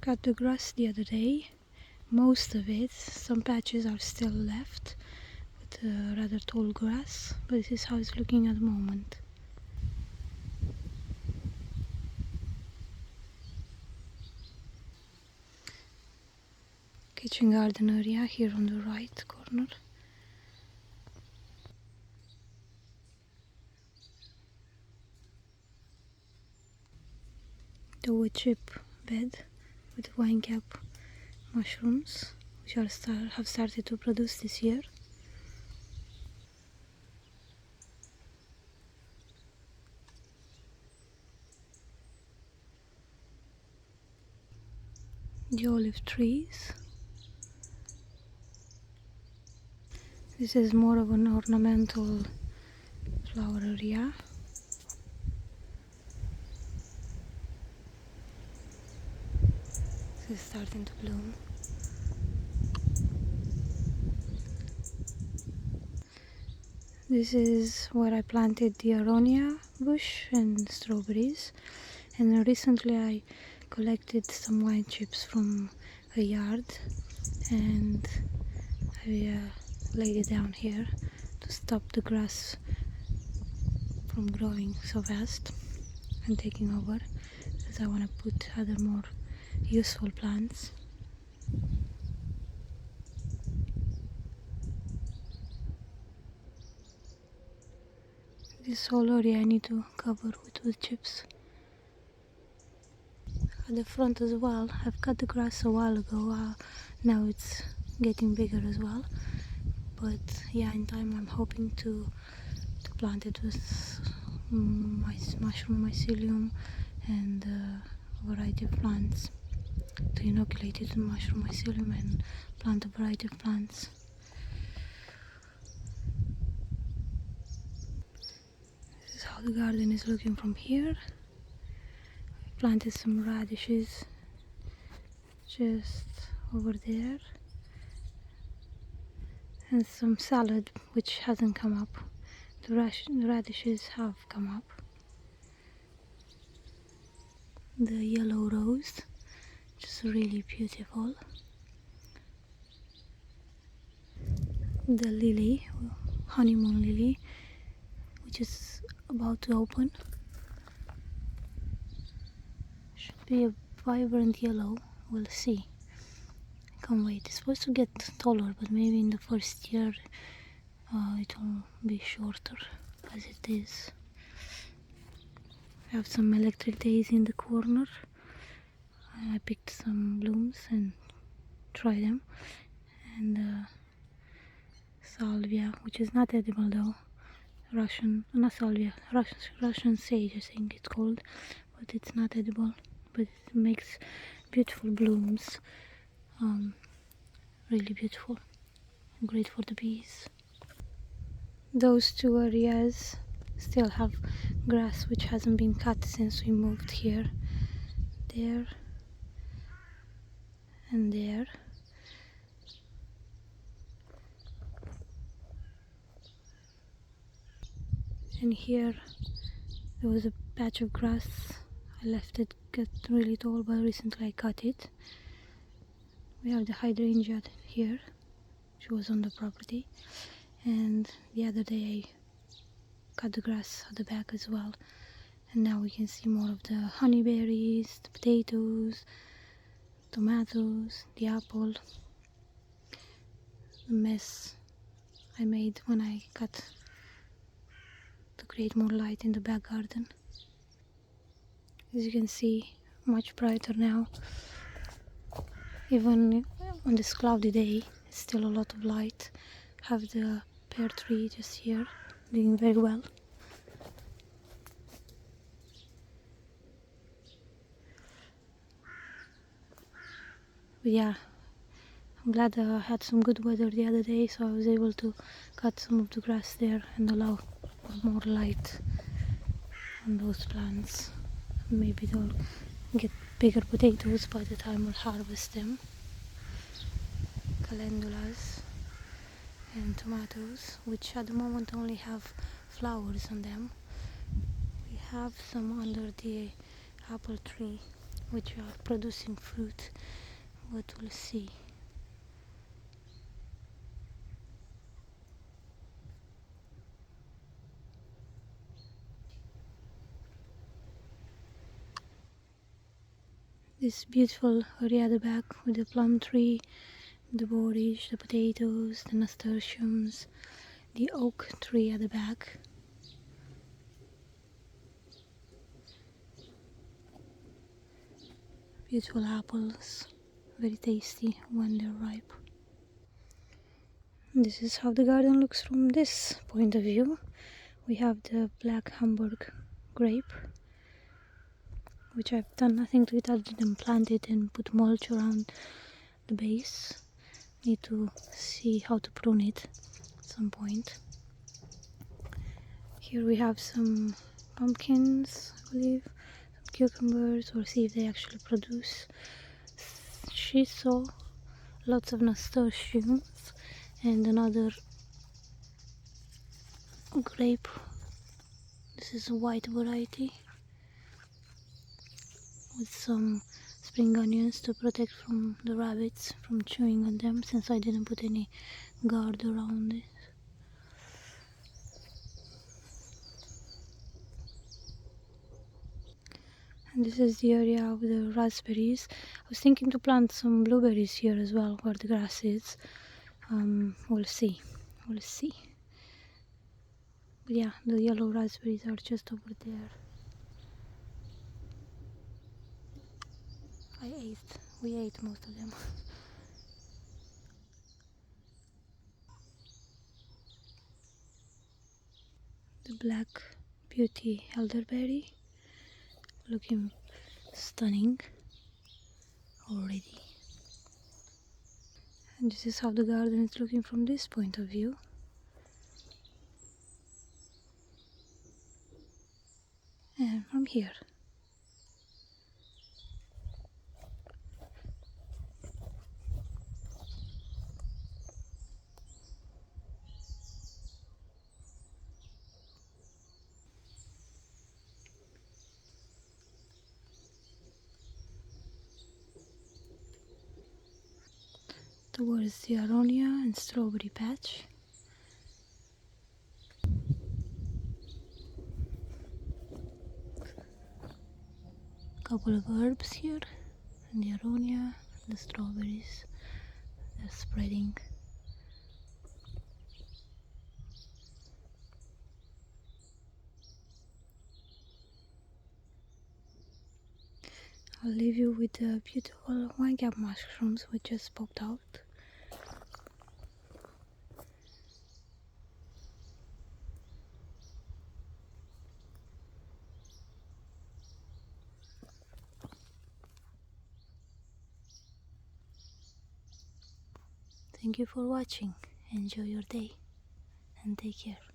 cut the grass the other day, most of it. Some patches are still left with rather tall grass, but this is how it's looking at the moment. Kitchen garden area here on the right corner. The wood chip bed with wine cap mushrooms, which have started to produce this year. The olive trees. This is more of an ornamental flower area. This is starting to bloom. This is where I planted the aronia bush and strawberries, and recently I collected some wine chips from a yard and I laid it down here to stop the grass from growing so fast and taking over, because I want to put other more useful plants. This whole area I need to cover with wood chips. At the front as well, I've cut the grass a while ago, now it's getting bigger as well. But yeah, in time I'm hoping to plant it with mushroom mycelium and a variety of plants, to inoculate it with mushroom mycelium and plant a variety of plants. This is how the garden is looking from here. I planted some radishes just over there, and some salad which hasn't come up. The radishes have come up. The yellow rose, which is really beautiful. The lily, honeymoon lily, which is about to open. Should be a vibrant yellow, we'll see. Can't wait. It's supposed to get taller, but maybe in the first year it will be shorter as it is. I have some electric daisy in the corner. I picked some blooms and tried them, and salvia, which is not edible though. Not salvia, Russian sage I think it's called, but it's not edible, but it makes beautiful blooms. Really beautiful, great for the bees. Those two areas still have grass which hasn't been cut since we moved here. There and there. And here there was a patch of grass. I left it get really tall, but recently I cut it. We have the hydrangea here, which was on the property, and the other day I cut the grass at the back as well, and now we can see more of the honeyberries, the potatoes, tomatoes, the apple. The mess I made when I cut to create more light in the back garden. As you can see, much brighter now. Even on this cloudy day, it's still a lot of light. Have the pear tree just here, doing very well. But yeah, I'm glad I had some good weather the other day, so I was able to cut some of the grass there and allow more light on those plants. Maybe they'll get bigger potatoes by the time we'll harvest them. Calendulas and tomatoes, which at the moment only have flowers on them. We have some under the apple tree which are producing fruit, but we'll see. This beautiful area at the back with the plum tree, the borage, the potatoes, the nasturtiums, the oak tree at the back. Beautiful apples, very tasty when they're ripe. This is how the garden looks from this point of view. We have the black Hamburg grape, which I've done nothing to it other than plant it and put mulch around the base. Need to see how to prune it at some point. Here we have some pumpkins, I believe, some cucumbers, or see if they actually produce shiso, lots of nasturtiums, and another grape. This is a white variety with some spring onions to protect from the rabbits from chewing on them, since I didn't put any guard around it. And this is the area of the raspberries. I was thinking to plant some blueberries here as well, where the grass is. We'll see. But yeah, the yellow raspberries are just over there. We ate most of them. The black beauty elderberry, looking stunning already. And this is how the garden is looking from this point of view. And from here. Towards the aronia and strawberry patch. Couple of herbs here, and the aronia, the strawberries, they're spreading. I'll leave you with the beautiful winecap mushrooms which just popped out. Thank you for watching. Enjoy your day and take care.